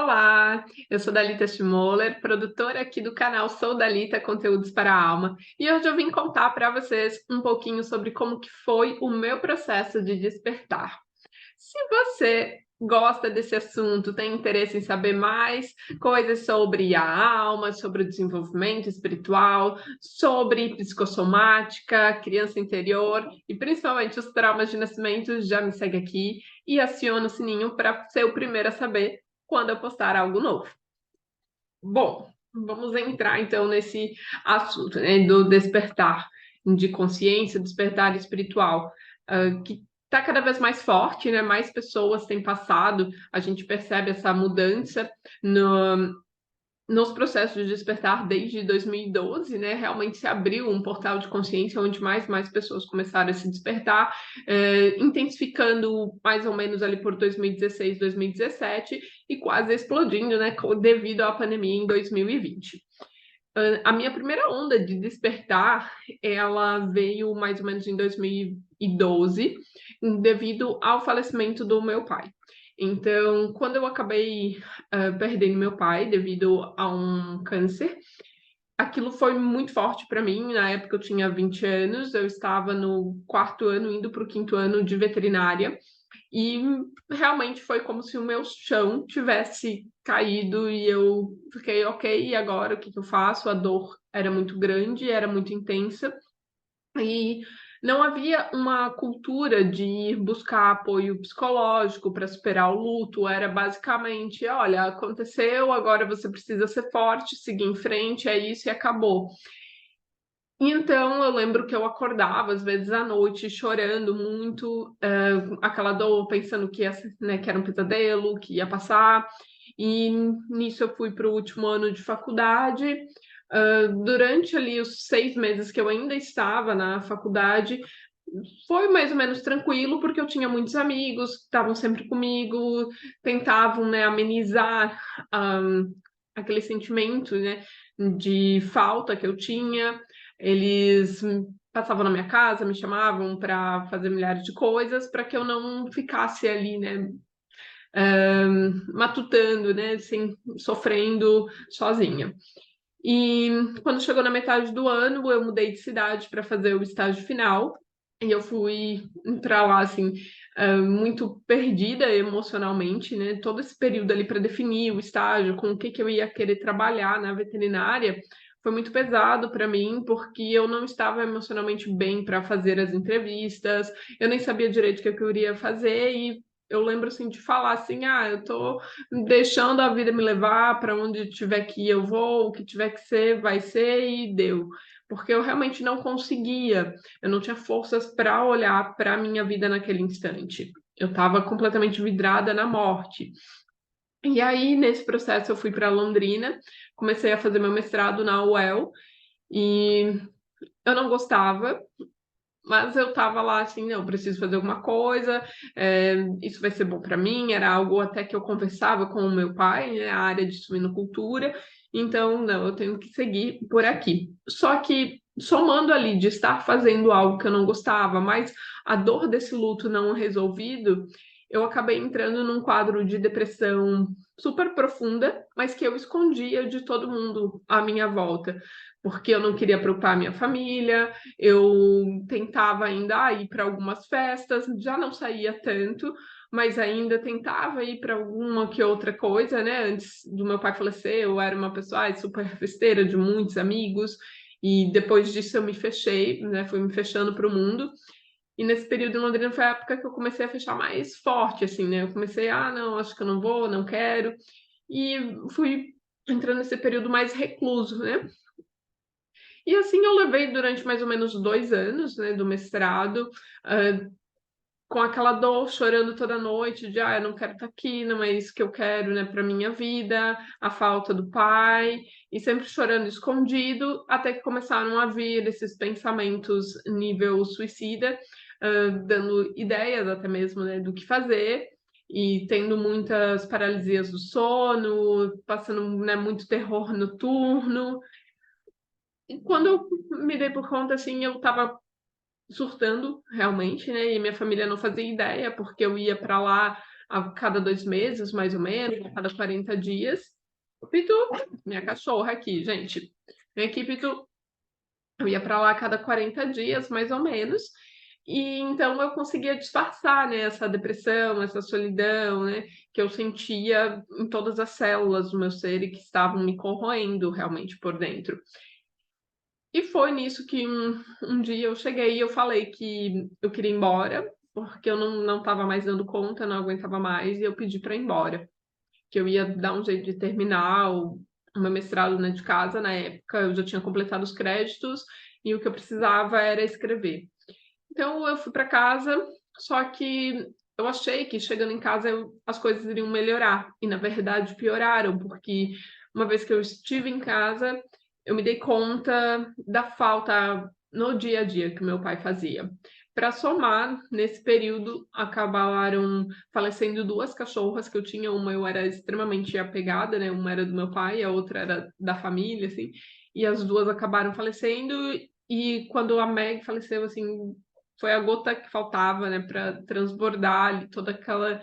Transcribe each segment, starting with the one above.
Olá, eu sou Dalita Schmoller, produtora aqui do canal Sou Dalita Conteúdos para a Alma, e hoje eu vim contar para vocês um pouquinho sobre como que foi o meu processo de despertar. Se você gosta desse assunto, tem interesse em saber mais coisas sobre a alma, sobre o desenvolvimento espiritual, sobre psicossomática, criança interior e principalmente os traumas de nascimento, já me segue aqui e aciona o sininho para ser o primeiro a saber quando eu postar algo novo. Bom, vamos entrar então nesse assunto, né, do despertar de consciência, despertar espiritual, que está cada vez mais forte, né? Mais pessoas têm passado, a gente percebe essa mudança nos processos de despertar desde 2012, né? Realmente se abriu um portal de consciência onde mais pessoas começaram a se despertar, intensificando mais ou menos ali por 2016, 2017 e quase explodindo, né? Devido à pandemia em 2020. A minha primeira onda de despertar, ela veio mais ou menos em 2012, devido ao falecimento do meu pai. Então, quando eu acabei perdendo meu pai devido a um câncer, aquilo foi muito forte para mim. Na época eu tinha 20 anos, eu estava no quarto ano, indo para o quinto ano de veterinária, e realmente foi como se o meu chão tivesse caído e eu fiquei, ok, e agora o que que eu faço? A dor era muito grande, era muito intensa e não havia uma cultura de ir buscar apoio psicológico para superar o luto. Era basicamente, olha, aconteceu, agora você precisa ser forte, seguir em frente, é isso e acabou. Então, eu lembro que eu acordava, às vezes, à noite, chorando muito, aquela dor, pensando que, né, que era um pesadelo, que ia passar. E nisso eu fui para o último ano de faculdade. Durante ali os 6 meses que eu ainda estava na faculdade, foi mais ou menos tranquilo, porque eu tinha muitos amigos que estavam sempre comigo, tentavam, né, amenizar ah, aquele sentimento, né, de falta que eu tinha. Eles passavam na minha casa, me chamavam para fazer milhares de coisas, para que eu não ficasse ali, né, matutando, né, assim, sofrendo sozinha. E quando chegou na metade do ano, eu mudei de cidade para fazer o estágio final. E eu fui para lá, assim, muito perdida emocionalmente, né? Todo esse período ali para definir o estágio, com o que que eu ia querer trabalhar na veterinária, foi muito pesado para mim, porque eu não estava emocionalmente bem para fazer as entrevistas, eu nem sabia direito o que eu queria fazer, e eu lembro, assim, de falar assim, eu tô deixando a vida me levar para onde tiver que ir, eu vou, o que tiver que ser, vai ser, e deu. Porque eu realmente não conseguia, eu não tinha forças para olhar para a minha vida naquele instante. Eu estava completamente vidrada na morte. E aí, nesse processo, eu fui para Londrina, comecei a fazer meu mestrado na UEL, e eu não gostava, mas eu estava lá assim, não, preciso fazer alguma coisa, isso vai ser bom para mim. Era algo até que eu conversava com o meu pai, né, a área de suinocultura, então, não, eu tenho que seguir por aqui. Só que, somando ali de estar fazendo algo que eu não gostava, mas a dor desse luto não resolvido, eu acabei entrando num quadro de depressão super profunda, mas que eu escondia de todo mundo à minha volta, porque eu não queria preocupar a minha família. Eu tentava ainda ir para algumas festas, já não saía tanto, mas ainda tentava ir para alguma que outra coisa, né? Antes do meu pai falecer, eu era uma pessoa super festeira, de muitos amigos, e depois disso eu me fechei, né? Fui me fechando para o mundo. E nesse período em Londrina foi a época que eu comecei a fechar mais forte, assim, né? Eu comecei, não, acho que eu não vou, não quero. E fui entrando nesse período mais recluso, né? E assim eu levei durante mais ou menos 2 anos, né, do mestrado, com aquela dor, chorando toda noite, de eu não quero estar aqui, não é isso que eu quero, né, para minha vida, a falta do pai, e sempre chorando escondido, até que começaram a vir esses pensamentos nível suicida, dando ideias até mesmo, né, do que fazer, e tendo muitas paralisias do sono, passando, né, muito terror noturno. E quando eu me dei por conta, assim, eu estava surtando realmente, né? E minha família não fazia ideia, porque eu ia para lá a cada 2 meses, mais ou menos, a cada 40 dias. O Pitu, minha cachorra aqui, gente. Vem aqui, Pitu. Eu ia para lá a cada 40 dias, mais ou menos, e então eu conseguia disfarçar, né, essa depressão, essa solidão, né, que eu sentia em todas as células do meu ser e que estavam me corroendo realmente por dentro. E foi nisso que um dia eu cheguei e eu falei que eu queria ir embora, porque eu não estava mais dando conta, não aguentava mais, e eu pedi para ir embora, que eu ia dar um jeito de terminar o meu mestrado, né, de casa. Na época eu já tinha completado os créditos e o que eu precisava era escrever. Então eu fui para casa, só que eu achei que chegando em casa as coisas iriam melhorar, e na verdade pioraram, porque uma vez que eu estive em casa, eu me dei conta da falta no dia a dia que meu pai fazia. Para somar, nesse período acabaram falecendo 2 cachorras que eu tinha. Uma eu era extremamente apegada, né, uma era do meu pai, a outra era da família, assim, e as 2 acabaram falecendo. E quando a Meg faleceu, assim, foi a gota que faltava, né, para transbordar ali toda aquela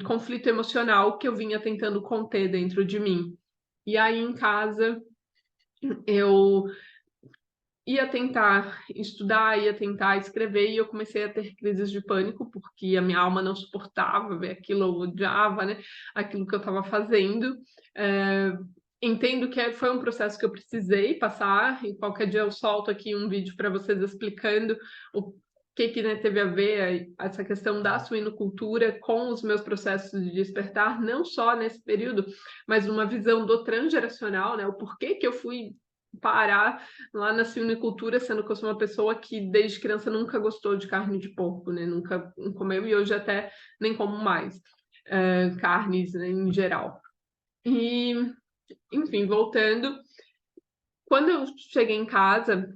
conflito emocional que eu vinha tentando conter dentro de mim. E aí em casa eu ia tentar estudar, ia tentar escrever, e eu comecei a ter crises de pânico, porque a minha alma não suportava ver aquilo, eu odiava, né, aquilo que eu estava fazendo. Eh, Entendo que foi um processo que eu precisei passar, e qualquer dia eu solto aqui um vídeo para vocês explicando o que, né, teve a ver essa questão da suinocultura com os meus processos de despertar, não só nesse período, mas uma visão do transgeracional, né, o porquê que eu fui parar lá na suinocultura, sendo que eu sou uma pessoa que desde criança nunca gostou de carne de porco, né, nunca comeu, e hoje até nem como mais carnes, né, em geral. E, enfim, voltando, quando eu cheguei em casa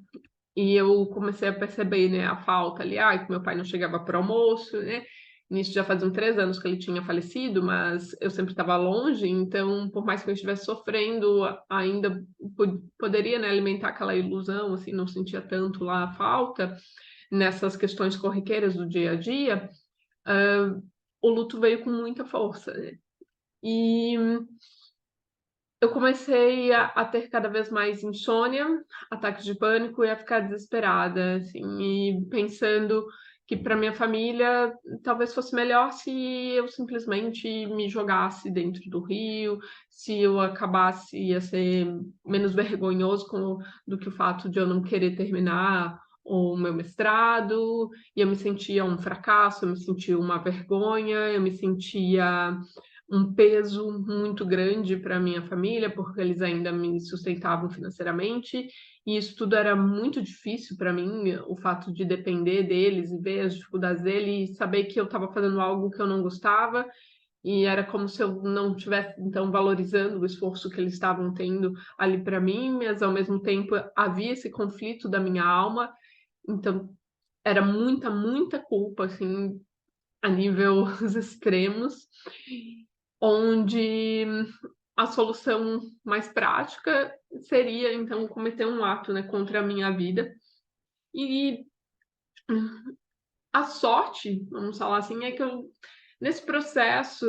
e eu comecei a perceber, né, a falta ali, que meu pai não chegava para o almoço, né? Nisso já faziam 3 anos que ele tinha falecido, mas eu sempre estava longe, então, por mais que eu estivesse sofrendo, ainda poderia, né, alimentar aquela ilusão, assim, não sentia tanto lá a falta nessas questões corriqueiras do dia a dia. O luto veio com muita força, né? E eu comecei a ter cada vez mais insônia, ataques de pânico e a ficar desesperada, assim, e pensando que para minha família talvez fosse melhor se eu simplesmente me jogasse dentro do rio, se eu acabasse, ia ser menos vergonhoso do que o fato de eu não querer terminar o meu mestrado, e eu me sentia um fracasso, eu me sentia uma vergonha, eu me sentia um peso muito grande para minha família, porque eles ainda me sustentavam financeiramente, e isso tudo era muito difícil para mim, o fato de depender deles e ver as dificuldades dele e saber que eu estava fazendo algo que eu não gostava, e era como se eu não estivesse, então, valorizando o esforço que eles estavam tendo ali para mim, mas ao mesmo tempo havia esse conflito da minha alma, então era muita, muita culpa, assim, a níveis extremos, onde a solução mais prática seria, então, cometer um ato, né, contra a minha vida. E a sorte, vamos falar assim, é que eu, nesse processo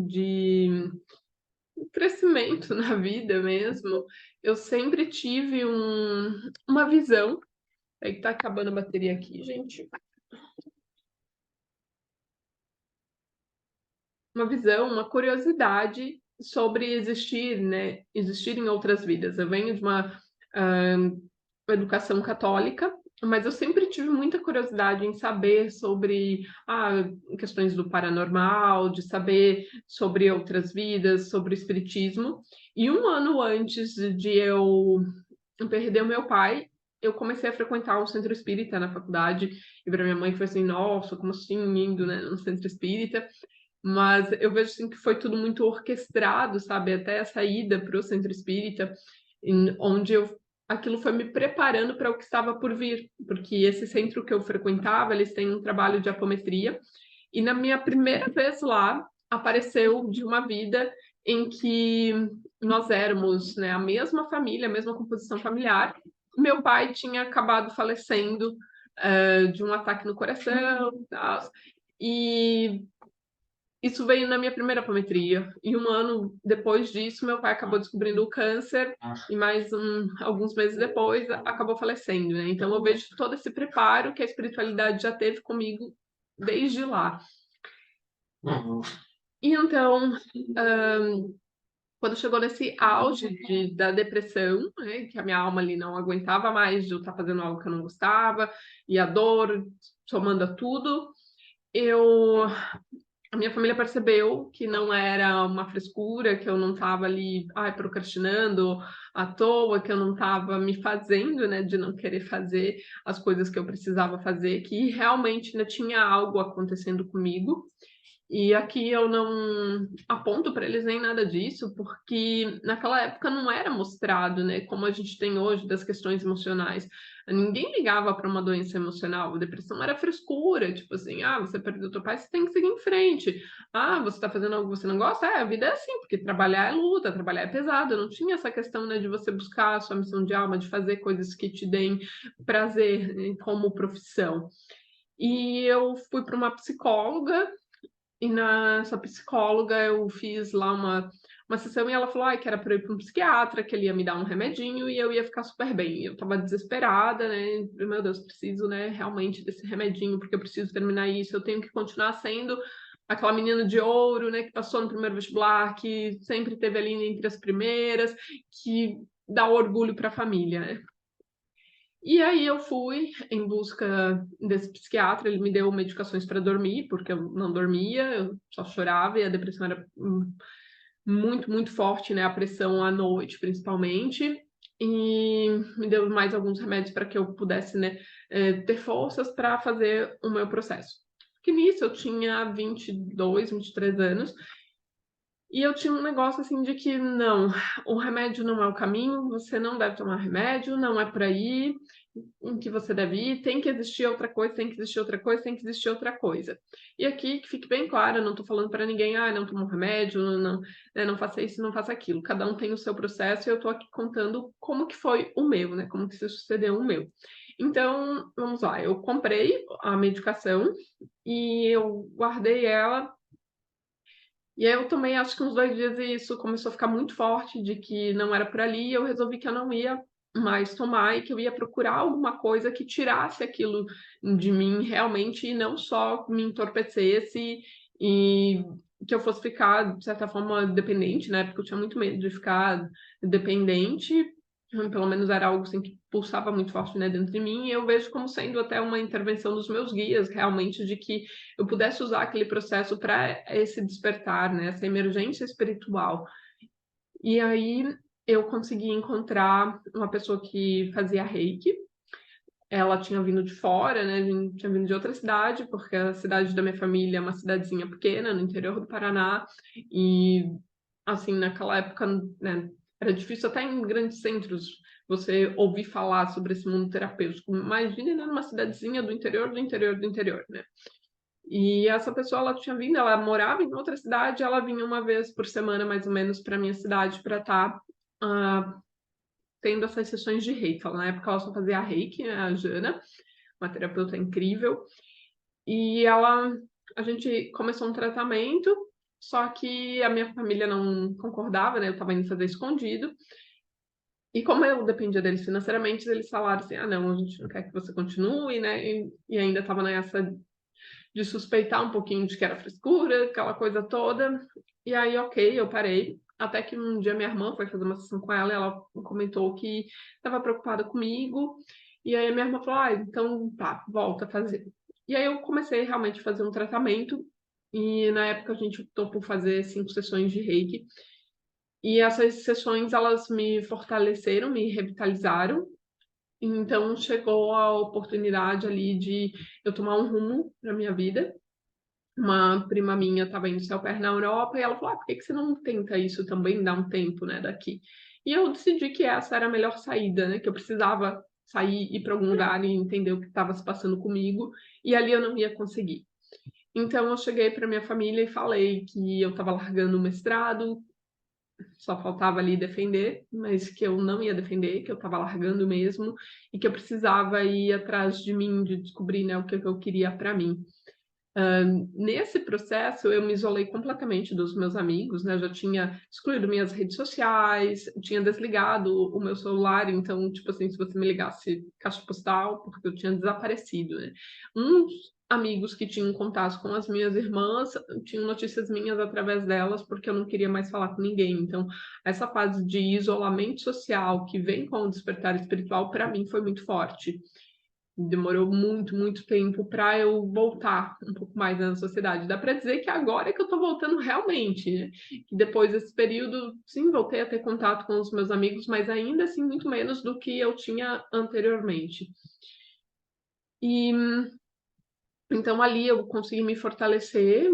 de crescimento na vida mesmo, eu sempre tive uma visão. Aí que tá acabando a bateria aqui, gente. Uma visão, uma curiosidade sobre existir, né? Existir em outras vidas. Eu venho de uma educação católica, mas eu sempre tive muita curiosidade em saber sobre questões do paranormal, de saber sobre outras vidas, sobre o espiritismo. E um ano antes de eu perder o meu pai, eu comecei a frequentar um centro espírita na faculdade, e para minha mãe foi assim, nossa, como assim indo, né, no centro espírita? Mas eu vejo assim que foi tudo muito orquestrado, sabe? Até a saída para o centro espírita, onde aquilo foi me preparando para o que estava por vir, porque esse centro que eu frequentava, eles têm um trabalho de apometria, e na minha primeira vez lá, apareceu de uma vida em que nós éramos, né, a mesma família, a mesma composição familiar. Meu pai tinha acabado falecendo de um ataque no coração, tal, e Isso veio na minha primeira apometria, e 1 ano depois disso, meu pai acabou descobrindo o câncer, e mais alguns meses depois acabou falecendo, né. Então eu vejo todo esse preparo que a espiritualidade já teve comigo desde lá. E então, quando chegou nesse auge da depressão, né, que a minha alma ali não aguentava mais de eu estar fazendo algo que eu não gostava, e a dor somando a tudo, eu a minha família percebeu que não era uma frescura, que eu não estava ali, ai, procrastinando à toa, que eu não estava me fazendo, né, de não querer fazer as coisas que eu precisava fazer, que realmente ainda tinha algo acontecendo comigo. E aqui eu não aponto para eles nem nada disso, porque naquela época não era mostrado, né, como a gente tem hoje das questões emocionais. Ninguém ligava para uma doença emocional, a depressão era frescura, tipo assim: "Ah, você perdeu teu pai, você tem que seguir em frente. Ah, você está fazendo algo que você não gosta? É, a vida é assim, porque trabalhar é luta, trabalhar é pesado". Não tinha essa questão, né, de você buscar a sua missão de alma, de fazer coisas que te deem prazer, como profissão. E eu fui para uma psicóloga e nessa psicóloga eu fiz lá uma sessão e ela falou: "Ai, que era pra eu ir para um psiquiatra, que ele ia me dar um remedinho e eu ia ficar super bem". E eu estava desesperada, né, "Meu Deus, preciso, né, realmente desse remedinho, porque eu preciso terminar isso, eu tenho que continuar sendo aquela menina de ouro, né, que passou no primeiro vestibular, que sempre esteve ali entre as primeiras, que dá orgulho para a família, né". E aí eu fui em busca desse psiquiatra, ele me deu medicações para dormir, porque eu não dormia, eu só chorava e a depressão era, muito, muito forte, né, a pressão à noite, principalmente, e me deu mais alguns remédios para que eu pudesse, né, ter forças para fazer o meu processo. Que nisso eu tinha 22, 23 anos, e eu tinha um negócio, assim, de que não, o remédio não é o caminho, você não deve tomar remédio, não é por aí, em que você deve ir, tem que existir outra coisa, tem que existir outra coisa, tem que existir outra coisa. E aqui que fique bem claro, eu não estou falando para ninguém: "Ah, não toma um remédio, não, né, não faça isso, não faça aquilo". Cada um tem o seu processo e eu estou aqui contando como que foi o meu, né, como que se sucedeu o meu. Então, vamos lá, eu comprei a medicação e eu guardei ela, e aí eu tomei acho que uns 2 dias e isso começou a ficar muito forte de que não era por ali, e eu resolvi que eu não ia mais tomar e que eu ia procurar alguma coisa que tirasse aquilo de mim realmente e não só me entorpecesse e que eu fosse ficar, de certa forma, dependente, né, porque eu tinha muito medo de ficar dependente, pelo menos era algo assim que pulsava muito forte, né, dentro de mim, e eu vejo como sendo até uma intervenção dos meus guias, realmente, de que eu pudesse usar aquele processo para esse despertar, né, essa emergência espiritual. E aí eu consegui encontrar uma pessoa que fazia reiki. Ela tinha vindo de fora, né, tinha vindo de outra cidade, porque a cidade da minha família é uma cidadezinha pequena no interior do Paraná, e assim, naquela época, né, era difícil até em grandes centros você ouvir falar sobre esse mundo terapêutico. Imagine, né, numa cidadezinha do interior, do interior, do interior, né. E essa pessoa ela tinha vindo, ela morava em outra cidade, ela vinha uma vez por semana, mais ou menos, para minha cidade para estar, tendo essas sessões de reiki. Ela, na época, ela só fazia reiki, né, a Jana, uma terapeuta incrível, e ela a gente começou um tratamento, só que a minha família não concordava, né, eu estava indo fazer escondido, e como eu dependia deles financeiramente, eles falaram assim: "Ah, não, a gente não quer que você continue", né, e ainda estava nessa de suspeitar um pouquinho de que era frescura, aquela coisa toda. E aí, ok, eu parei. Até que um dia minha irmã foi fazer uma sessão com ela e ela comentou que estava preocupada comigo. E aí a minha irmã falou: "Ah, então tá, volta a fazer". E aí eu comecei realmente a fazer um tratamento. E na época a gente optou por fazer 5 sessões de reiki. E essas sessões elas me fortaleceram, me revitalizaram. Então chegou a oportunidade ali de eu tomar um rumo para minha vida. Uma prima minha estava indo se au pair na Europa e ela falou: "Ah, por que que você não tenta isso também, dá um tempo, né, daqui?". E eu decidi que essa era a melhor saída, né, que eu precisava sair, ir para algum lugar e entender o que estava se passando comigo, e ali eu não ia conseguir. Então eu cheguei para minha família e falei que eu estava largando o mestrado, só faltava ali defender, mas que eu não ia defender, que eu estava largando mesmo, e que eu precisava ir atrás de mim, de descobrir, né, o que que eu queria para mim. Nesse processo, eu me isolei completamente dos meus amigos, né, eu já tinha excluído minhas redes sociais, tinha desligado o meu celular, então, tipo assim, se você me ligasse caixa postal, porque eu tinha desaparecido, né. Uns amigos que tinham contato com as minhas irmãs, tinham notícias minhas através delas, porque eu não queria mais falar com ninguém. Então, essa fase de isolamento social que vem com o despertar espiritual, para mim foi muito forte. Demorou muito, muito tempo para eu voltar um pouco mais na sociedade. Dá para dizer que agora é que eu estou voltando realmente, né, que depois desse período, sim, voltei a ter contato com os meus amigos, mas ainda assim muito menos do que eu tinha anteriormente. E então ali eu consegui me fortalecer,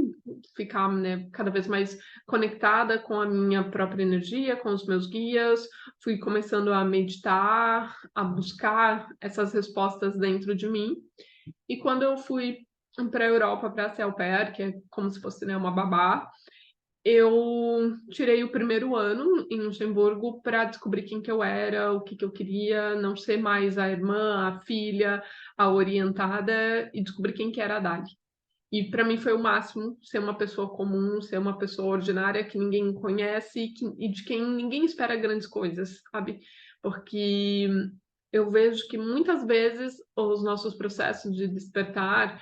ficar, né, cada vez mais conectada com a minha própria energia, com os meus guias, fui começando a meditar, a buscar essas respostas dentro de mim. E quando eu fui para a Europa para ser au pair, que é como se fosse, né, uma babá, eu tirei o primeiro ano em Luxemburgo para descobrir quem que eu era, o que que eu queria, não ser mais a irmã, a filha, a orientada, e descobrir quem que era a Dali. E para mim foi o máximo ser uma pessoa comum, ser uma pessoa ordinária que ninguém conhece e de quem ninguém espera grandes coisas, sabe? Porque eu vejo que muitas vezes os nossos processos de despertar,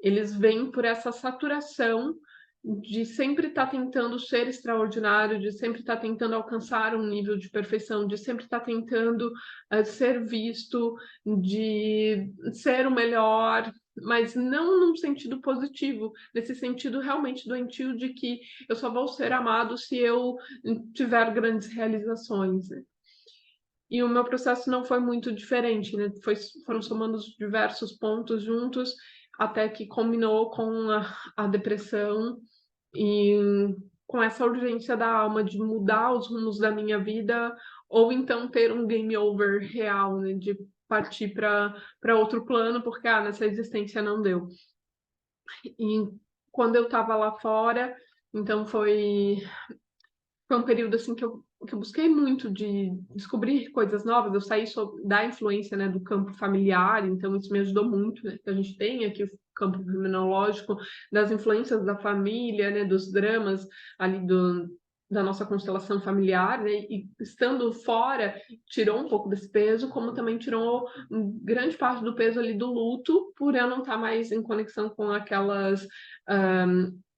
eles vêm por essa saturação de sempre estar tentando ser extraordinário, de sempre estar tentando alcançar um nível de perfeição, de sempre estar tentando, ser visto, de ser o melhor, mas não num sentido positivo, nesse sentido realmente doentio de que eu só vou ser amado se eu tiver grandes realizações, né. E o meu processo não foi muito diferente, né, foram somando os diversos pontos juntos, até que combinou com a depressão e com essa urgência da alma de mudar os rumos da minha vida, ou então ter um game over real, né, de partir para outro plano, porque, nessa existência não deu. E quando eu estava lá fora, então foi um período, assim, que eu busquei muito de descobrir coisas novas, eu saí da influência, né, do campo familiar, então isso me ajudou muito, né, que a gente tem aqui o campo criminológico, das influências da família, né, dos dramas ali da nossa constelação familiar, né, e estando fora, tirou um pouco desse peso, como também tirou grande parte do peso ali do luto, por eu não estar mais em conexão com aquelas,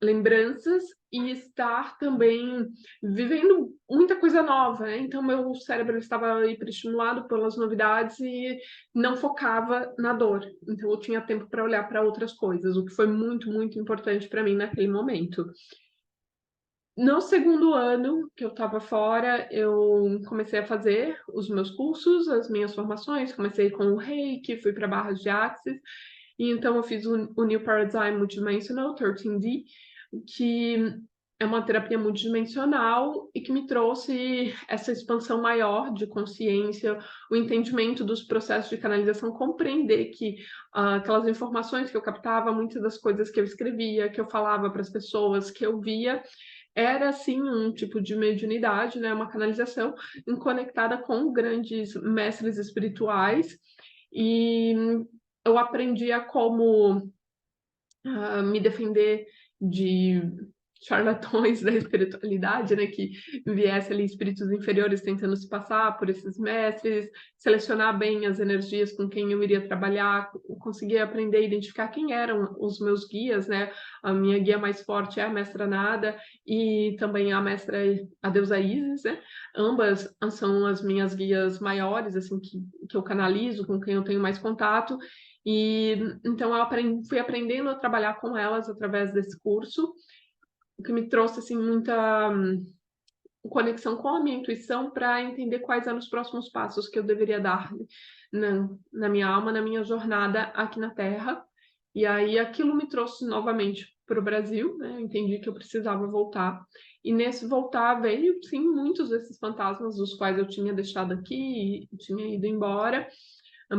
lembranças e estar também vivendo muita coisa nova, né, então meu cérebro estava hiperestimulado pelas novidades e não focava na dor, então eu tinha tempo para olhar para outras coisas, o que foi muito, muito importante para mim naquele momento. No segundo ano que eu estava fora, eu comecei a fazer os meus cursos, as minhas formações, comecei com o Reiki, fui para Barras de Axis, e então eu fiz o New Paradigm Multidimensional, 13D, que é uma terapia multidimensional e que me trouxe essa expansão maior de consciência, o entendimento dos processos de canalização, compreender que aquelas informações que eu captava, muitas das coisas que eu escrevia, que eu falava para as pessoas, que eu via, era sim um tipo de mediunidade, né, uma canalização conectada com grandes mestres espirituais, e eu aprendi a como me defender de charlatões da espiritualidade, né, que viesse ali espíritos inferiores tentando se passar por esses mestres, selecionar bem as energias com quem eu iria trabalhar, conseguir aprender a identificar quem eram os meus guias, né, a minha guia mais forte é a mestra Nada e também a deusa Isis, né, ambas são as minhas guias maiores, assim, que eu canalizo, com quem eu tenho mais contato, e então eu fui aprendendo a trabalhar com elas através desse curso, o que me trouxe assim muita conexão com a minha intuição para entender quais eram os próximos passos que eu deveria dar na minha alma, na minha jornada aqui na Terra. E aí aquilo me trouxe novamente para o Brasil, né? Eu entendi que eu precisava voltar. E nesse voltar veio, sim, muitos desses fantasmas dos quais eu tinha deixado aqui e tinha ido embora,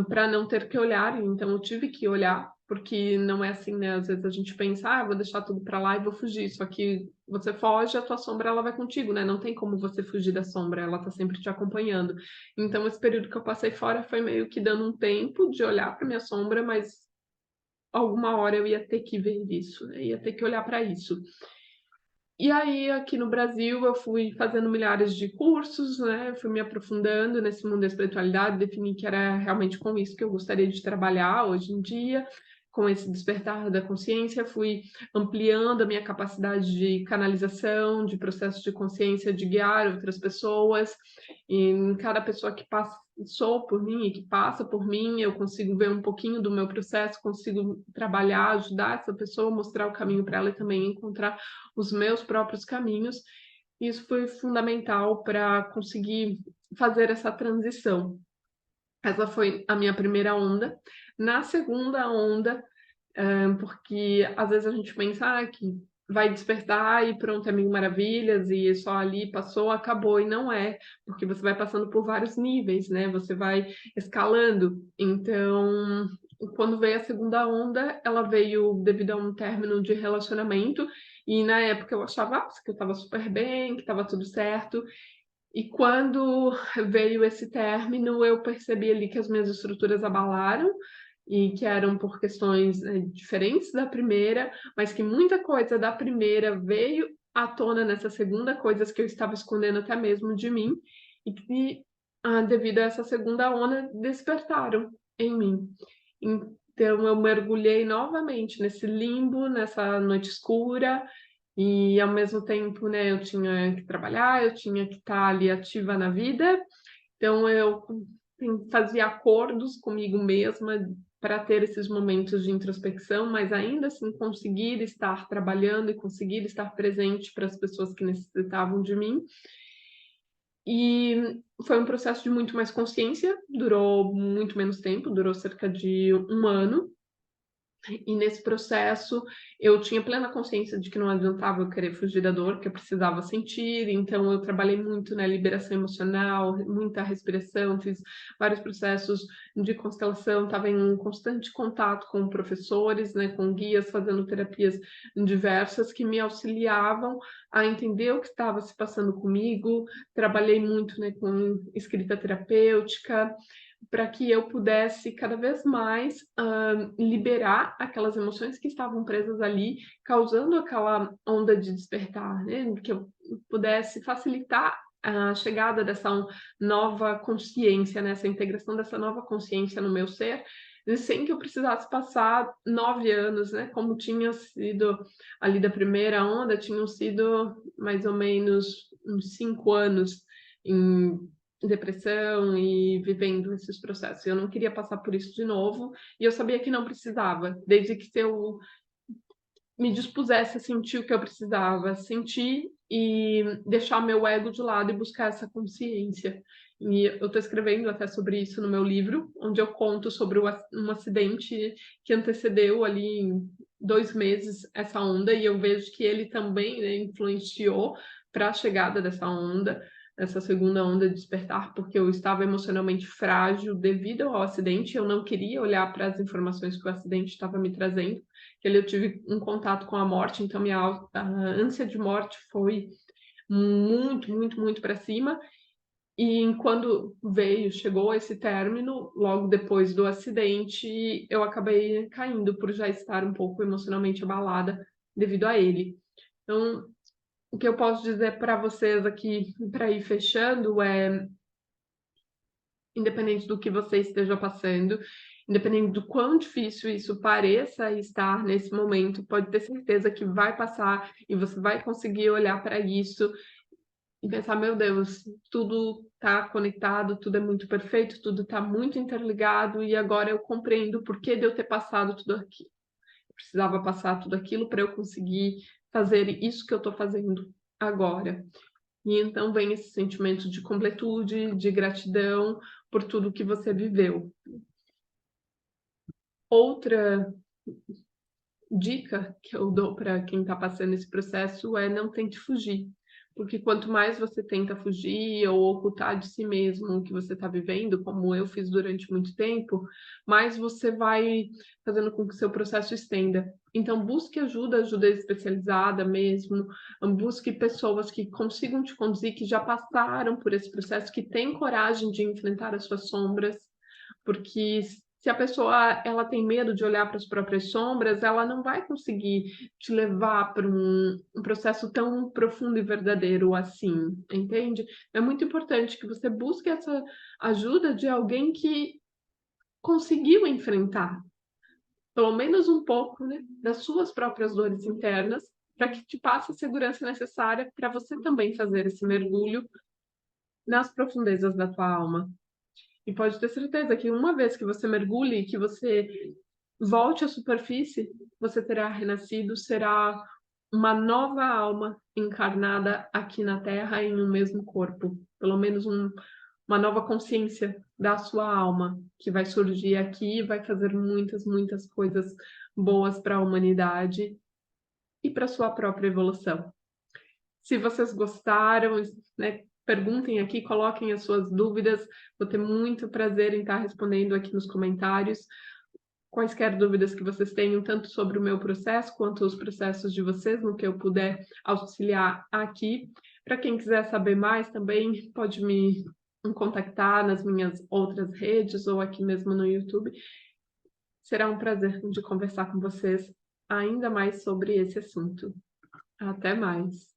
para não ter que olhar, então eu tive que olhar, porque não é assim, né, às vezes a gente pensa: "Ah, vou deixar tudo para lá e vou fugir", só que você foge, a tua sombra ela vai contigo, né, não tem como você fugir da sombra, ela tá sempre te acompanhando. Então esse período que eu passei fora foi meio que dando um tempo de olhar para minha sombra, mas alguma hora eu ia ter que ver isso, né, ia ter que olhar para isso. E aí, aqui no Brasil, eu fui fazendo milhares de cursos, né, fui me aprofundando nesse mundo da espiritualidade, defini que era realmente com isso que eu gostaria de trabalhar hoje em dia, com esse despertar da consciência, fui ampliando a minha capacidade de canalização, de processo de consciência, de guiar outras pessoas, e em cada pessoa que passou por mim e que passa por mim, eu consigo ver um pouquinho do meu processo, consigo trabalhar, ajudar essa pessoa, mostrar o caminho para ela e também encontrar os meus próprios caminhos. Isso foi fundamental para conseguir fazer essa transição. Essa foi a minha primeira onda. Na segunda onda, porque às vezes a gente pensa que vai despertar e pronto, é mil maravilhas e só ali passou, acabou, e não é, porque você vai passando por vários níveis, né? Você vai escalando. Então, quando veio a segunda onda, ela veio devido a um término de relacionamento, e na época eu achava que eu estava super bem, que estava tudo certo. E quando veio esse término, eu percebi ali que as minhas estruturas abalaram e que eram por questões, diferentes da primeira, mas que muita coisa da primeira veio à tona nessa segunda, coisas que eu estava escondendo até mesmo de mim, e que, devido a essa segunda onda, despertaram em mim. Então eu mergulhei novamente nesse limbo, nessa noite escura, e ao mesmo tempo, né, eu tinha que trabalhar, eu tinha que estar ali ativa na vida, então eu fazia acordos comigo mesma para ter esses momentos de introspecção, mas ainda assim conseguir estar trabalhando e conseguir estar presente para as pessoas que necessitavam de mim. E foi um processo de muito mais consciência, durou muito menos tempo, durou cerca de 1 ano. E nesse processo eu tinha plena consciência de que não adiantava eu querer fugir da dor, que eu precisava sentir, então eu trabalhei muito na liberação emocional, muita respiração, fiz vários processos de constelação, estava em constante contato com professores, né, com guias, fazendo terapias diversas que me auxiliavam a entender o que estava se passando comigo. Trabalhei muito, né, com escrita terapêutica, para que eu pudesse cada vez mais, liberar aquelas emoções que estavam presas ali, causando aquela onda de despertar, né, que eu pudesse facilitar a chegada dessa nova consciência, né, essa integração dessa nova consciência no meu ser, sem que eu precisasse passar 9 anos, né, como tinha sido ali da primeira onda, tinham sido mais ou menos uns 5 anos em depressão e vivendo esses processos. Eu não queria passar por isso de novo, e eu sabia que não precisava, desde que se eu me dispusesse a sentir o que eu precisava sentir e deixar meu ego de lado e buscar essa consciência. E eu estou escrevendo até sobre isso no meu livro, onde eu conto sobre um acidente que antecedeu ali em 2 meses essa onda, e eu vejo que ele também, né, influenciou para a chegada dessa onda, essa segunda onda de despertar, porque eu estava emocionalmente frágil devido ao acidente, eu não queria olhar para as informações que o acidente estava me trazendo, que ali eu tive um contato com a morte, então a ânsia de morte foi muito, muito, muito para cima. E quando chegou esse término, logo depois do acidente, eu acabei caindo por já estar um pouco emocionalmente abalada devido a ele. Então, o que eu posso dizer para vocês aqui, para ir fechando, é: independente do que você esteja passando, independente do quão difícil isso pareça estar nesse momento, pode ter certeza que vai passar e você vai conseguir olhar para isso e pensar: "Meu Deus, tudo está conectado, tudo é muito perfeito, tudo está muito interligado e agora eu compreendo o porquê de eu ter passado tudo aquilo. Eu precisava passar tudo aquilo para eu conseguir fazer isso que eu estou fazendo agora". E então vem esse sentimento de completude, de gratidão por tudo que você viveu. Outra dica que eu dou para quem está passando esse processo é: não tente fugir, porque quanto mais você tenta fugir ou ocultar de si mesmo o que você está vivendo, como eu fiz durante muito tempo, mais você vai fazendo com que o seu processo estenda. Então busque ajuda, ajuda especializada mesmo, busque pessoas que consigam te conduzir, que já passaram por esse processo, que têm coragem de enfrentar as suas sombras, porque Se a pessoa ela tem medo de olhar para as próprias sombras, ela não vai conseguir te levar para um processo tão profundo e verdadeiro assim, entende? É muito importante que você busque essa ajuda de alguém que conseguiu enfrentar, pelo menos um pouco, né, das suas próprias dores internas, para que te passe a segurança necessária para você também fazer esse mergulho nas profundezas da tua alma. E pode ter certeza que uma vez que você mergulhe, que você volte à superfície, você terá renascido, será uma nova alma encarnada aqui na Terra em um mesmo corpo. Pelo menos uma nova consciência da sua alma, que vai surgir aqui e vai fazer muitas, muitas coisas boas para a humanidade e para sua própria evolução. Se vocês gostaram, né, perguntem aqui, coloquem as suas dúvidas. Vou ter muito prazer em estar respondendo aqui nos comentários. Quaisquer dúvidas que vocês tenham, tanto sobre o meu processo, quanto os processos de vocês, no que eu puder auxiliar aqui. Para quem quiser saber mais também, pode me contactar nas minhas outras redes ou aqui mesmo no YouTube. Será um prazer de conversar com vocês ainda mais sobre esse assunto. Até mais!